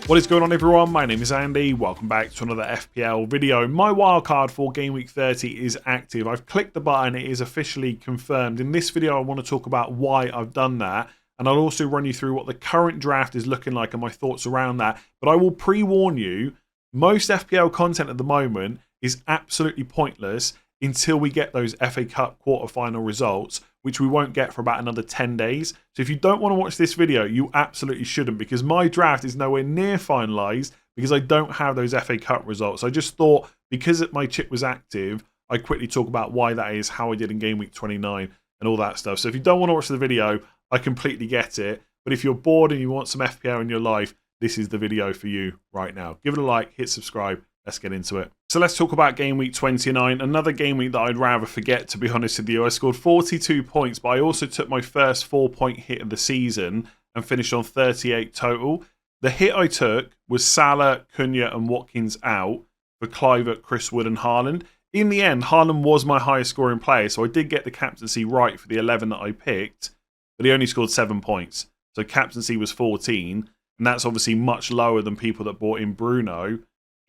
What is going on, everyone? My name is Andy. Welcome back to another FPL video. My wildcard for Game Week 30 is active. I've clicked the button. It is officially confirmed. In this video, I want to talk about why I've done that. And I'll also run you through what the current draft is looking like and my thoughts around that. But I will pre-warn you, most FPL content at the moment is absolutely pointless until we get those FA Cup quarter-final results, which we won't get for about another 10 days. So if you don't want to watch this video, you absolutely shouldn't, because my draft is nowhere near finalised because I don't have those FA Cup results. I just thought, because my chip was active, I'd quickly talk about why that is, how I did in Game Week 29 and all that stuff. So if you don't want to watch the video, I completely get it. But if you're bored and you want some FPL in your life, this is the video for you right now. Give it a like, hit subscribe. Let's get into it. So let's talk about Game Week 29. Another game week that I'd rather forget, to be honest with you. I scored 42 points, but I also took my first 4-point hit of the season and finished on 38 total. The hit I took was Salah, Cunha and Watkins out for Kluivert, Chris Wood and Haaland. In the end, Haaland was my highest scoring player, so I did get the captaincy right for the 11 that I picked, but he only scored 7 points. So captaincy was 14, and that's obviously much lower than people that bought in Bruno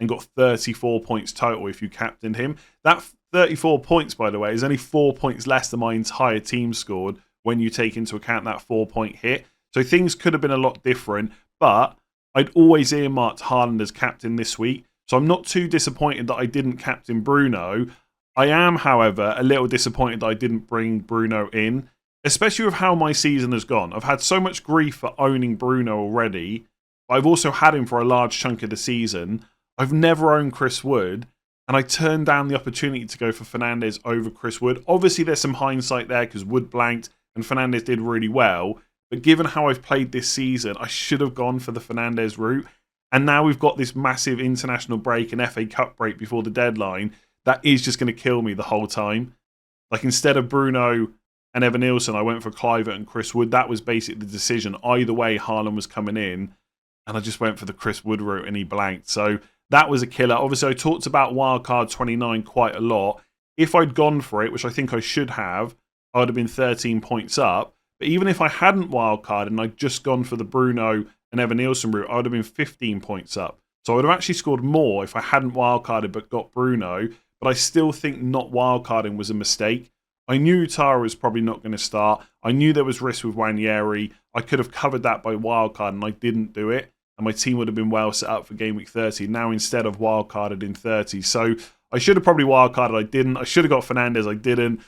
and got 34 points total if you captained him. That 34 points, by the way, is only 4 points less than my entire team scored when you take into account that 4-point hit. So things could have been a lot different, but I'd always earmarked Haaland as captain this week. So I'm not too disappointed that I didn't captain Bruno. I am, however, a little disappointed that I didn't bring Bruno in, especially with how my season has gone. I've had so much grief for owning Bruno already, but I've also had him for a large chunk of the season. I've never owned Chris Wood, and I turned down the opportunity to go for Fernandes over Chris Wood. Obviously, there's some hindsight there because Wood blanked and Fernandes did really well. But given how I've played this season, I should have gone for the Fernandes route. And now we've got this massive international break and FA Cup break before the deadline. That is just going to kill me the whole time. Like, instead of Bruno and Evan Nilsson, I went for Kluivert and Chris Wood. That was basically the decision. Either way, Haaland was coming in. And I just went for the Chris Wood route and he blanked. So that was a killer. Obviously, I talked about Wildcard 29 quite a lot. If I'd gone for it, which I think I should have, I would have been 13 points up. But even if I hadn't wildcarded and I'd just gone for the Bruno and Evan Nilsson route, I would have been 15 points up. So I would have actually scored more if I hadn't wildcarded but got Bruno. But I still think not wildcarding was a mistake. I knew Tara was probably not going to start. I knew there was risk with Wanyeri. I could have covered that by wildcard and I didn't do it. And my team would have been well set up for Game Week 30. Now, instead of wildcarded in 30. So I should have probably wildcarded. I didn't. I should have got Fernandes. I didn't.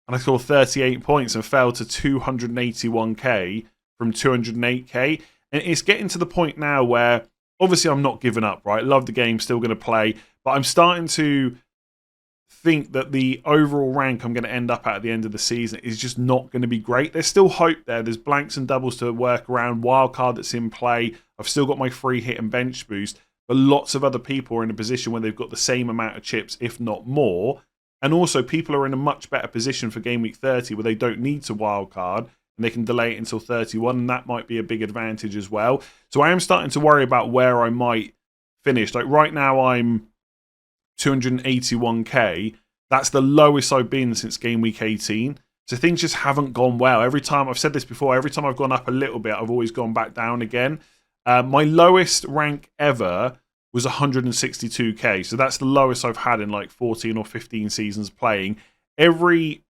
And I scored 38 points and fell to 281k from 208k. And it's getting to the point now where, obviously, I'm not giving up, right? Love the game, still going to play. But I'm starting to think that the overall rank I'm going to end up at the end of the season is just not going to be great. There's still hope there. There's blanks and doubles to work around. Wildcard that's in play. I've still got my free hit and bench boost. But lots of other people are in a position where they've got the same amount of chips, if not more. And also, people are in a much better position for Game Week 30 where they don't need to wildcard and they can delay it until 31. And that might be a big advantage as well. So I am starting to worry about where I might finish. Like right now, I'm 281k. That's the lowest I've been since Game Week 18. So things just haven't gone well. Every time, I've said this before, every time I've gone up a little bit, I've always gone back down again. My lowest rank ever was 162k. So that's the lowest I've had in like 14 or 15 seasons playing. Every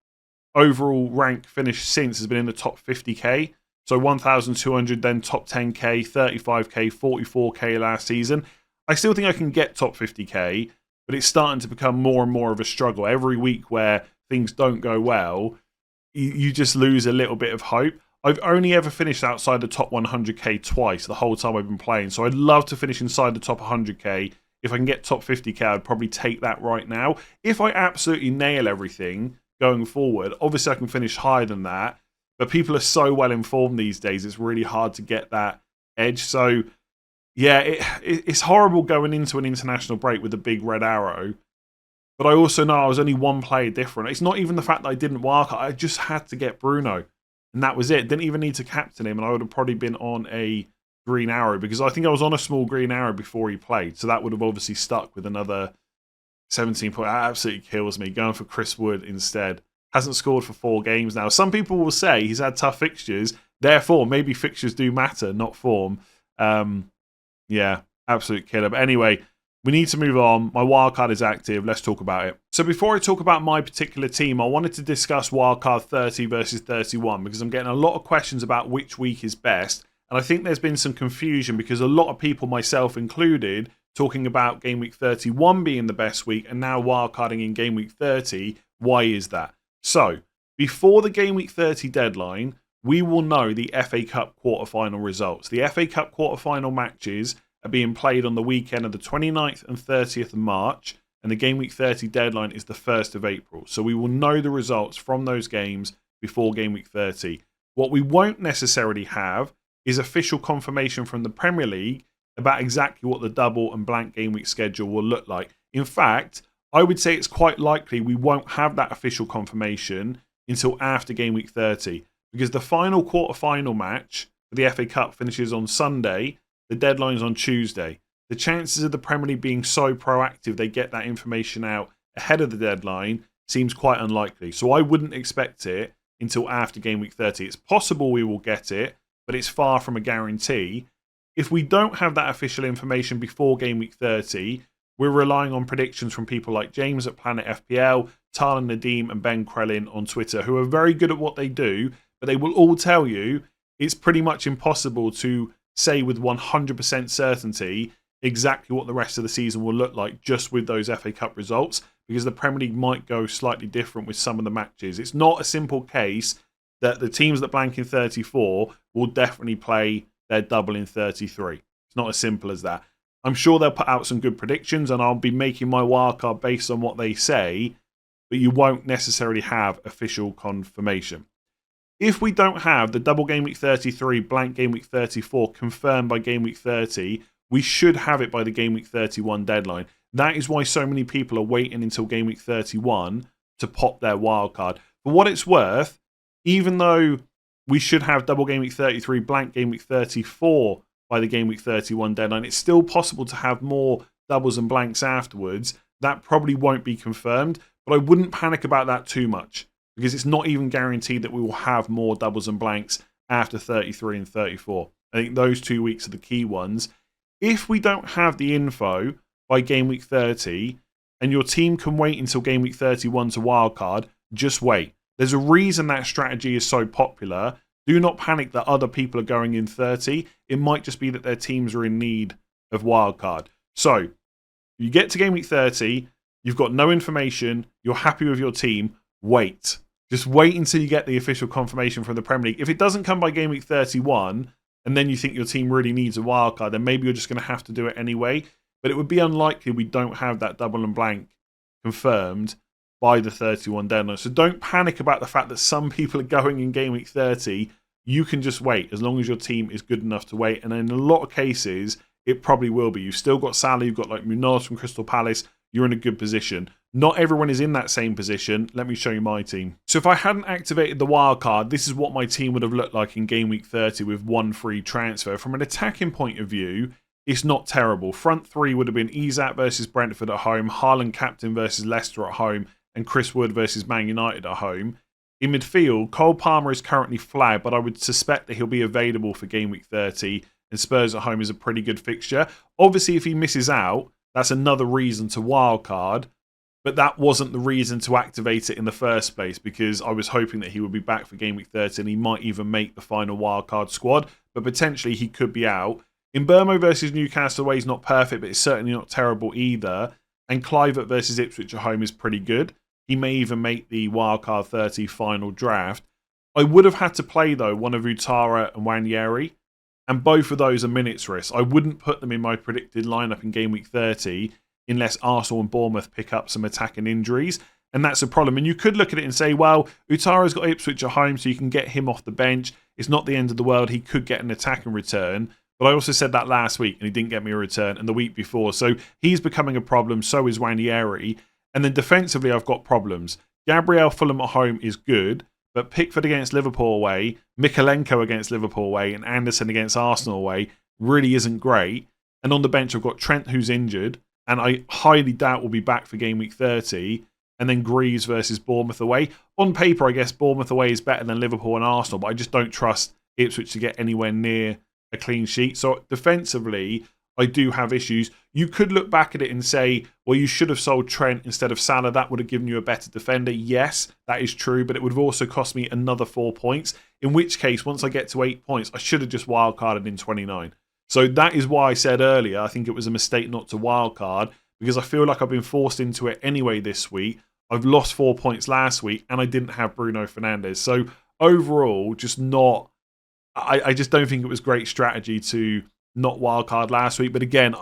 overall rank finish since has been in the top 50k. So 1,200, then top 10k, 35k, 44k last season. I still think I can get top 50k, but it's starting to become more and more of a struggle. Every week where things don't go well, you just lose a little bit of hope. I've only ever finished outside the top 100k twice the whole time I've been playing. So I'd love to finish inside the top 100k. If I can get top 50k, I'd probably take that right now. If I absolutely nail everything going forward, obviously I can finish higher than that. But people are so well informed these days, it's really hard to get that edge. So yeah, it's horrible going into an international break with a big red arrow. But I also know I was only one player different. It's not even the fact that I didn't wildcard. I just had to get Bruno. And that was it. Didn't even need to captain him. And I would have probably been on a green arrow. Because I think I was on a small green arrow before he played. So that would have obviously stuck with another 17 points. That absolutely kills me. Going for Chris Wood instead. Hasn't scored for 4 games now. Some people will say he's had tough fixtures. Therefore, maybe fixtures do matter, not form. Yeah, absolute killer. But anyway, we need to move on. My wildcard is active. Let's talk about it. So before I talk about my particular team, I wanted to discuss wildcard 30 versus 31 because I'm getting a lot of questions about which week is best. And I think there's been some confusion because a lot of people, myself included, talking about game week 31 being the best week and now wildcarding in game week 30. Why is that? So before the game week 30 deadline, we will know the FA Cup quarterfinal results. The FA Cup quarterfinal matches are being played on the weekend of the 29th and 30th of March, and the game week 30 deadline is the 1st of April. So we will know the results from those games before game week 30. What we won't necessarily have is official confirmation from the Premier League about exactly what the double and blank game week schedule will look like. In fact, I would say it's quite likely we won't have that official confirmation until after game week 30, because the final quarter-final match for the FA Cup finishes on Sunday. The deadline's on Tuesday. The chances of the Premier League being so proactive they get that information out ahead of the deadline seems quite unlikely. So I wouldn't expect it until after game week 30. It's possible we will get it, but it's far from a guarantee. If we don't have that official information before game week 30, we're relying on predictions from people like James at Planet FPL, Tala Nadeem and Ben Krellin on Twitter, who are very good at what they do, but they will all tell you it's pretty much impossible to say with 100% certainty exactly what the rest of the season will look like just with those FA Cup results, because the Premier League might go slightly different with some of the matches. It's not a simple case that the teams that blank in 34 will definitely play their double in 33. It's not as simple as that. I'm sure they'll put out some good predictions and I'll be making my wildcard based on what they say, but you won't necessarily have official confirmation. If we don't have the double game week 33, blank game week 34 confirmed by game week 30, we should have it by the game week 31 deadline. That is why so many people are waiting until game week 31 to pop their wildcard. For what it's worth, even though we should have double game week 33, blank game week 34 by the game week 31 deadline, it's still possible to have more doubles and blanks afterwards. That probably won't be confirmed, but I wouldn't panic about that too much, because it's not even guaranteed that we will have more doubles and blanks after 33 and 34. I think those 2 weeks are the key ones. If we don't have the info by game week 30 and your team can wait until game week 31 to wildcard, just wait. There's a reason that strategy is so popular. Do not panic that other people are going in 30. It might just be that their teams are in need of wildcard. So, you get to game week 30, you've got no information, you're happy with your team, wait. Just wait until you get the official confirmation from the Premier League. If it doesn't come by game week 31, and then you think your team really needs a wildcard, then maybe you're just going to have to do it anyway. But it would be unlikely we don't have that double and blank confirmed by the 31 deadline. So don't panic about the fact that some people are going in game week 30. You can just wait as long as your team is good enough to wait. And in a lot of cases, it probably will be. You've still got Salah, you've got like Munoz from Crystal Palace. You're in a good position. Not everyone is in that same position. Let me show you my team. So if I hadn't activated the wildcard, this is what my team would have looked like in game week 30 with one free transfer. From an attacking point of view, it's not terrible. Front three would have been Isak versus Brentford at home, Haaland captain versus Leicester at home, and Chris Wood versus Man United at home. In midfield, Cole Palmer is currently flagged, but I would suspect that he'll be available for game week 30, and Spurs at home is a pretty good fixture. Obviously, if he misses out, that's another reason to wildcard, but that wasn't the reason to activate it in the first place, because I was hoping that he would be back for game week 30 and he might even make the final wildcard squad, but potentially he could be out. In Burmo versus Newcastle away is not perfect, but it's certainly not terrible either. And Clivert versus Ipswich at home is pretty good. He may even make the Wildcard 30 final draft. I would have had to play, though, one of Utara and Wanyeri, and both of those are minutes risks. I wouldn't put them in my predicted lineup in game week 30 unless Arsenal and Bournemouth pick up some attacking injuries, and that's a problem. And you could look at it and say, well, Utara's got Ipswich at home, so you can get him off the bench. It's not the end of the world. He could get an attacking return. But I also said that last week, and he didn't get me a return, and the week before. So he's becoming a problem, so is Wanyeri. And then defensively, I've got problems. Gabriel Fulham at home is good, but Pickford against Liverpool away, Mikalenko against Liverpool away, and Anderson against Arsenal away really isn't great. And on the bench, I've got Trent, who's injured, and I highly doubt will be back for game week 30. And then Greaves versus Bournemouth away. On paper, I guess Bournemouth away is better than Liverpool and Arsenal, but I just don't trust Ipswich to get anywhere near a clean sheet. So defensively, I do have issues. You could look back at it and say, well, you should have sold Trent instead of Salah. That would have given you a better defender. Yes, that is true, but it would have also cost me another 4 points. In which case, once I get to 8 points, I should have just wildcarded in 29. So that is why I said earlier, I think it was a mistake not to wildcard, because I feel like I've been forced into it anyway this week. I've lost 4 points last week, and I didn't have Bruno Fernandes. So overall, just not... I just don't think it was great strategy to not wildcard last week. But again,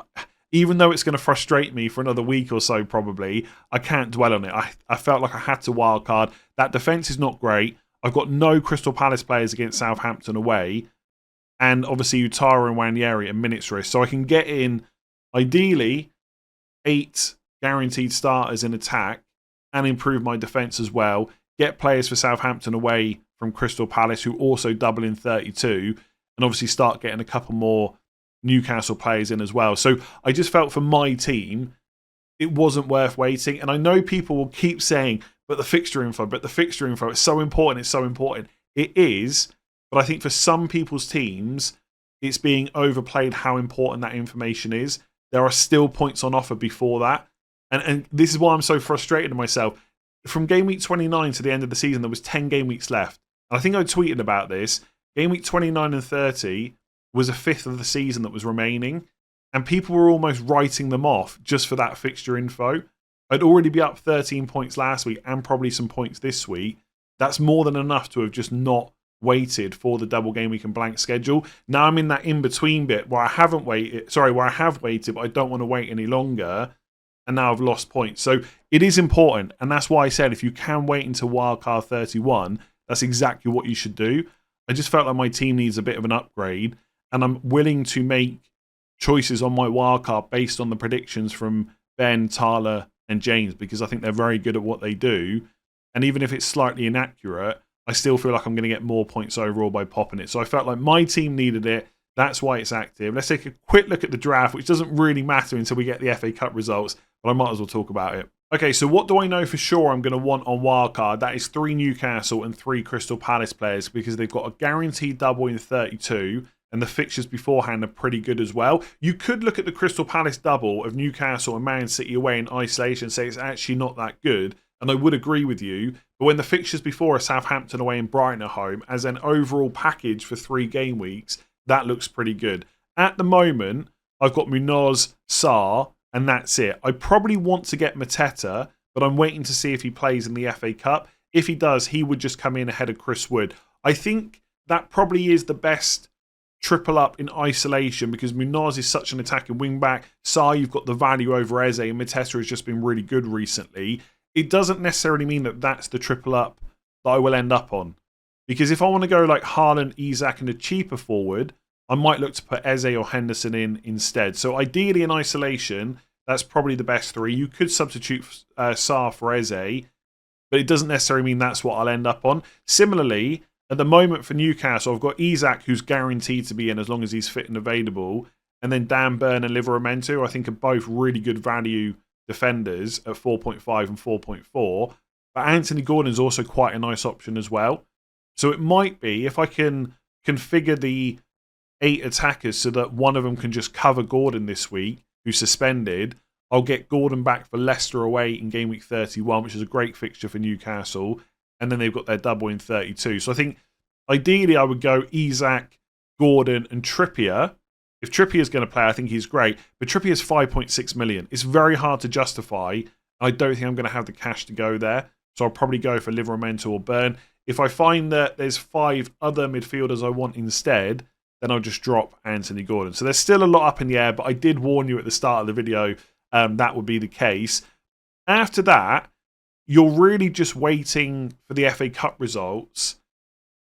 even though it's going to frustrate me for another week or so probably, I can't dwell on it. I felt like I had to wildcard. That defence is not great. I've got no Crystal Palace players against Southampton away. And obviously Utara and Wanyeri at minutes risk. So I can get in, ideally, 8 guaranteed starters in attack and improve my defence as well. Get players for Southampton away from Crystal Palace who also double in 32. And obviously start getting a couple more Newcastle players in as well. So I just felt for my team, it wasn't worth waiting. And I know people will keep saying, but the fixture info, it's so important. It is, but I think for some people's teams, it's being overplayed how important that information is. There are still points on offer before that. And this is why I'm so frustrated with myself. From game week 29 to the end of the season, there was 10 game weeks left. And I think I tweeted about this. Game week 29 and 30 was a fifth of the season that was remaining. And people were almost writing them off just for that fixture info. I'd already be up 13 points last week and probably some points this week. That's more than enough to have just not waited for the double game week and blank schedule. Now I'm in that in-between bit where I have waited, but I don't want to wait any longer. And now I've lost points. So it is important. And that's why I said if you can wait until wildcard 31, that's exactly what you should do. I just felt like my team needs a bit of an upgrade. And I'm willing to make choices on my wildcard based on the predictions from Ben, Tyler, and James, because I think they're very good at what they do. And even if it's slightly inaccurate, I still feel like I'm going to get more points overall by popping it. So I felt like my team needed it. That's why it's active. Let's take a quick look at the draft, which doesn't really matter until we get the FA Cup results, but I might as well talk about it. Okay, so what do I know for sure I'm going to want on wildcard? That is 3 Newcastle and 3 Crystal Palace players, because they've got a guaranteed double in 32, and the fixtures beforehand are pretty good as well. You could look at the Crystal Palace double of Newcastle and Man City away in isolation and say it's actually not that good, and I would agree with you. But when the fixtures before are Southampton away and Brighton at home, as an overall package for 3 game weeks, that looks pretty good. At the moment, I've got Munoz, Sarr, and that's it. I probably want to get Mateta, but I'm waiting to see if he plays in the FA Cup. If he does, he would just come in ahead of Chris Wood. I think that probably is the best triple up in isolation, because Munoz is such an attacking wing-back. Sarr, you've got the value over Eze, and Mateta has just been really good recently. It doesn't necessarily mean that that's the triple up that I will end up on. Because if I want to go like Haaland, Isak, and a cheaper forward, I might look to put Eze or Henderson in instead. So ideally in isolation, that's probably the best 3. You could substitute Sarr for Eze, but it doesn't necessarily mean that's what I'll end up on. Similarly, at the moment for Newcastle, I've got Isak, who's guaranteed to be in as long as he's fit and available, and then Dan Burn and Livramento, I think are both really good value defenders at 4.5 and 4.4. But Anthony Gordon's also quite a nice option as well. So it might be, if I can configure the 8 attackers so that one of them can just cover Gordon this week, who's suspended, I'll get Gordon back for Leicester away in game week 31, which is a great fixture for Newcastle. And then they've got their double in 32. So I think ideally I would go Isak, Gordon, and Trippier. If Trippier's going to play, I think he's great. But Trippier's 5.6 million. It's very hard to justify. I don't think I'm going to have the cash to go there. So I'll probably go for Livramento or Burn. If I find that there's 5 other midfielders I want instead, then I'll just drop Anthony Gordon. So there's still a lot up in the air, but I did warn you at the start of the video that would be the case. After that, you're really just waiting for the FA Cup results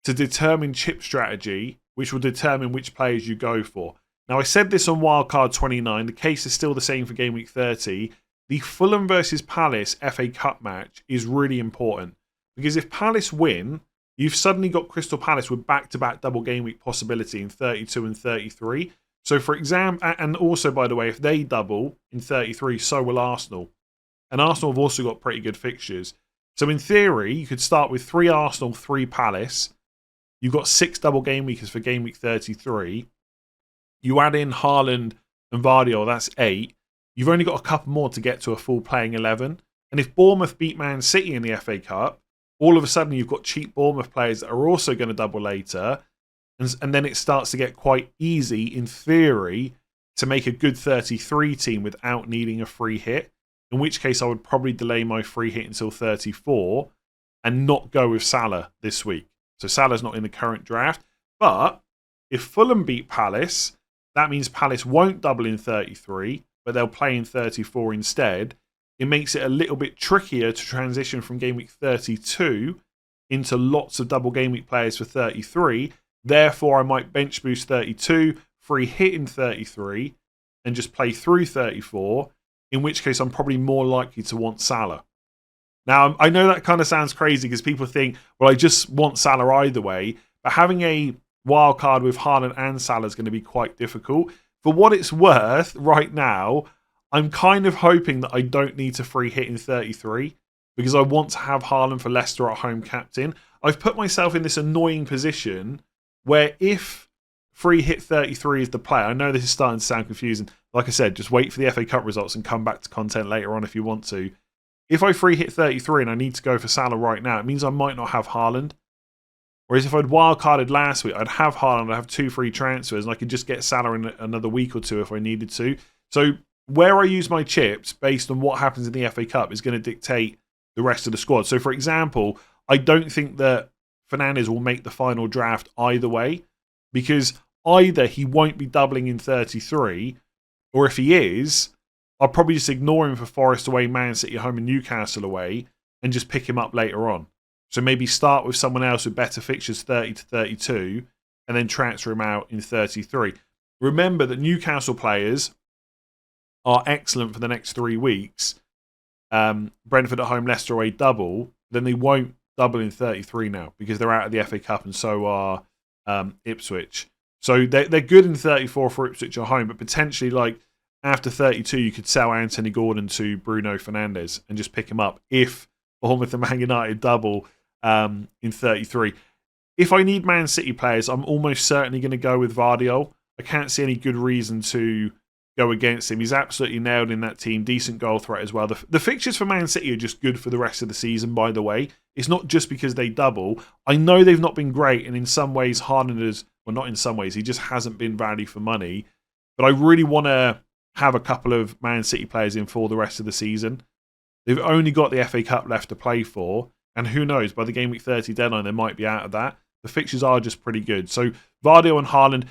to determine chip strategy, which will determine which players you go for. Now, I said this on Wildcard 29. The case is still the same for game week 30. The Fulham versus Palace FA Cup match is really important, because if Palace win, you've suddenly got Crystal Palace with back-to-back double game week possibility in 32 and 33. So for example, and also, by the way, if they double in 33, so will Arsenal. And Arsenal have also got pretty good fixtures. So in theory, you could start with 3 Arsenal, 3 Palace. You've got 6 double game weekers for game week 33. You add in Haaland and Vardy, that's 8. You've only got a couple more to get to a full playing 11. And if Bournemouth beat Man City in the FA Cup, all of a sudden you've got cheap Bournemouth players that are also going to double later. And then it starts to get quite easy, in theory, to make a good 33 team without needing a free hit. In which case I would probably delay my free hit until 34 and not go with Salah this week. So Salah's not in the current draft. But if Fulham beat Palace, that means Palace won't double in 33, but they'll play in 34 instead. It makes it a little bit trickier to transition from game week 32 into lots of double game week players for 33. Therefore, I might bench boost 32, free hit in 33, and just play through 34, in which case I'm probably more likely to want Salah. Now, I know that kind of sounds crazy because people think, well, I just want Salah either way, but having a wild card with Haaland and Salah is going to be quite difficult. For what it's worth, right now, I'm kind of hoping that I don't need to free hit in 33 because I want to have Haaland for Leicester at home captain. I've put myself in this annoying position where if free hit 33 is the play, I know this is starting to sound confusing. Like I said, just wait for the FA Cup results and come back to content later on if you want to. If I free hit 33 and I need to go for Salah right now, it means I might not have Haaland. Whereas if I'd wildcarded last week, I'd have Haaland, I'd have 2 free transfers, and I could just get Salah in another week or two if I needed to. So where I use my chips based on what happens in the FA Cup is going to dictate the rest of the squad. So for example, I don't think that Fernandes will make the final draft either way, because either he won't be doubling in 33, or if he is, I'll probably just ignore him for Forest away, Man City home and Newcastle away, and just pick him up later on. So maybe start with someone else with better fixtures 30 to 32, and then transfer him out in 33. Remember that Newcastle players are excellent for the next 3 weeks. Brentford at home, Leicester away double, then they won't double in 33 now because they're out of the FA Cup, and so are Ipswich. So they're good in 34 for Ipswich at home, but potentially like after 32 you could sell Anthony Gordon to Bruno Fernandes and just pick him up if Bournemouth and Man United double in 33. If I need Man City players, I'm almost certainly going to go with Vardy. I can't see any good reason to go against him. He's absolutely nailed in that team. Decent goal threat as well. The fixtures for Man City are just good for the rest of the season, by the way. It's not just because they double. I know they've not been great, and in some ways Haaland is, well, not in some ways, he just hasn't been value for money. But I really want to have a couple of Man City players in for the rest of the season. They've only got the FA Cup left to play for, and who knows, by the game week 30 deadline, they might be out of that. The fixtures are just pretty good. So Vardy and Haaland,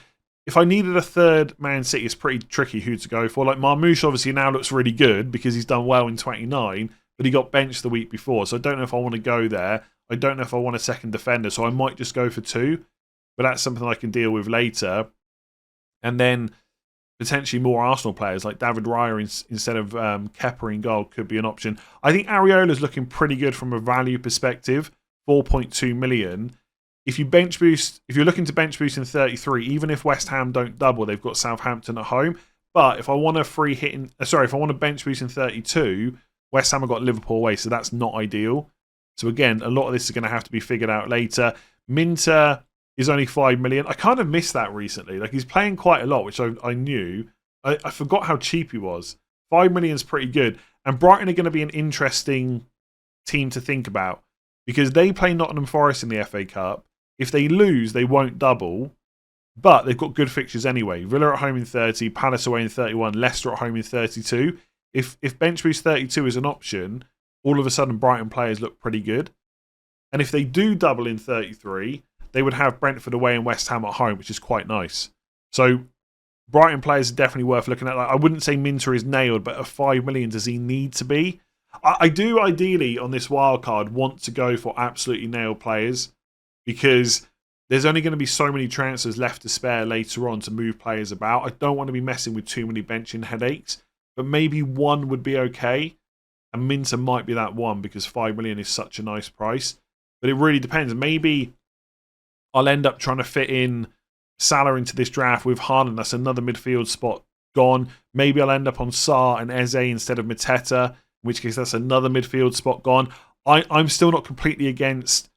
if I needed a third Man City, it's pretty tricky who to go for. Like Marmoush obviously now looks really good because he's done well in 29, but he got benched the week before. So I don't know if I want to go there. I don't know if I want a second defender, so I might just go for 2. But that's something I can deal with later. And then potentially more Arsenal players like David Raya instead of Kepa in goal could be an option. I think Areola's looking pretty good from a value perspective, 4.2 million. If you're looking to bench boost in 33, even if West Ham don't double, they've got Southampton at home. But if I want a if I want to bench boost in 32, West Ham have got Liverpool away, so that's not ideal. So again, a lot of this is going to have to be figured out later. Minter is only 5 million. I kind of missed that recently. Like he's playing quite a lot, which I knew. I forgot how cheap he was. 5 million is pretty good. And Brighton are going to be an interesting team to think about because they play Nottingham Forest in the FA Cup. If they lose, they won't double, but they've got good fixtures anyway. Villa at home in 30, Palace away in 31, Leicester at home in 32. If bench boost 32 is an option, all of a sudden Brighton players look pretty good. And if they do double in 33, they would have Brentford away and West Ham at home, which is quite nice. So Brighton players are definitely worth looking at. Like, I wouldn't say Minter is nailed, but at 5 million, does he need to be? I do ideally on this wildcard want to go for absolutely nailed players, because there's only going to be so many transfers left to spare later on to move players about. I don't want to be messing with too many benching headaches, but maybe one would be okay. And Minter might be that one because 5 million is such a nice price. But it really depends. Maybe I'll end up trying to fit in Salah into this draft with Haaland. That's another midfield spot gone. Maybe I'll end up on Sarr and Eze instead of Mateta, in which case that's another midfield spot gone. I'm still not completely against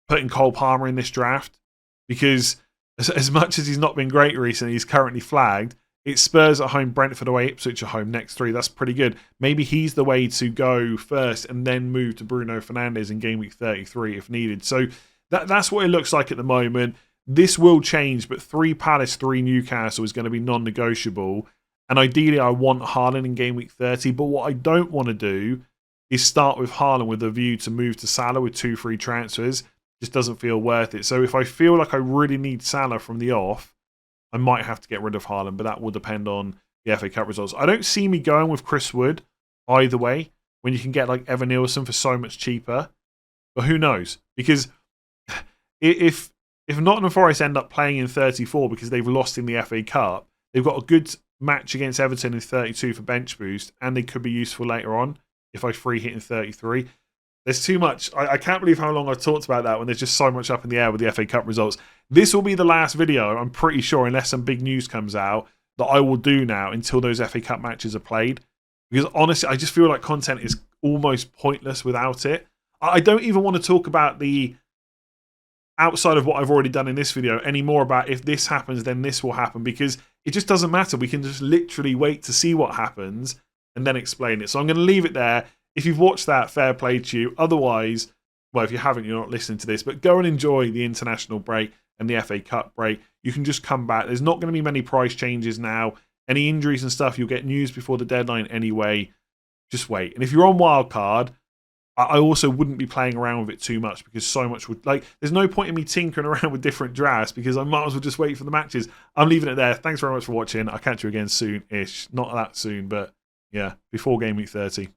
putting Cole Palmer in this draft because as much as he's not been great recently, he's currently flagged. It's Spurs at home, Brentford away, Ipswich at home, next 3. That's pretty good. Maybe he's the way to go first and then move to Bruno Fernandes in game week 33 if needed. So that's what it looks like at the moment. This will change, but 3 Palace, 3 Newcastle is going to be non-negotiable. And ideally, I want Haaland in game week 30. But what I don't want to do is start with Haaland with a view to move to Salah with 2 free transfers. Just doesn't feel worth it. So if I feel like I really need Salah from the off, I might have to get rid of Haaland, but that will depend on the FA Cup results. I don't see me going with Chris Wood either way when you can get like Evan Nielsen for so much cheaper. But who knows? Because if Nottingham Forest end up playing in 34 because they've lost in the FA Cup, they've got a good match against Everton in 32 for bench boost, and they could be useful later on if I free hit in 33. There's too much. I can't believe how long I've talked about that when there's just so much up in the air with the FA Cup results. This will be the last video, I'm pretty sure, unless some big news comes out, that I will do now until those FA Cup matches are played. Because honestly, I just feel like content is almost pointless without it. I don't even want to talk about the outside of what I've already done in this video anymore about if this happens, then this will happen, because it just doesn't matter. We can just literally wait to see what happens and then explain it. So I'm going to leave it there. If you've watched that, fair play to you. Otherwise, well, if you haven't, you're not listening to this, but go and enjoy the international break and the FA Cup break. You can just come back. There's not going to be many price changes now. Any injuries and stuff, you'll get news before the deadline anyway. Just wait. And if you're on Wildcard, I also wouldn't be playing around with it too much, because so much would, like, there's no point in me tinkering around with different drafts because I might as well just wait for the matches. I'm leaving it there. Thanks very much for watching. I'll catch you again soon-ish. Not that soon, but yeah, before game week 30.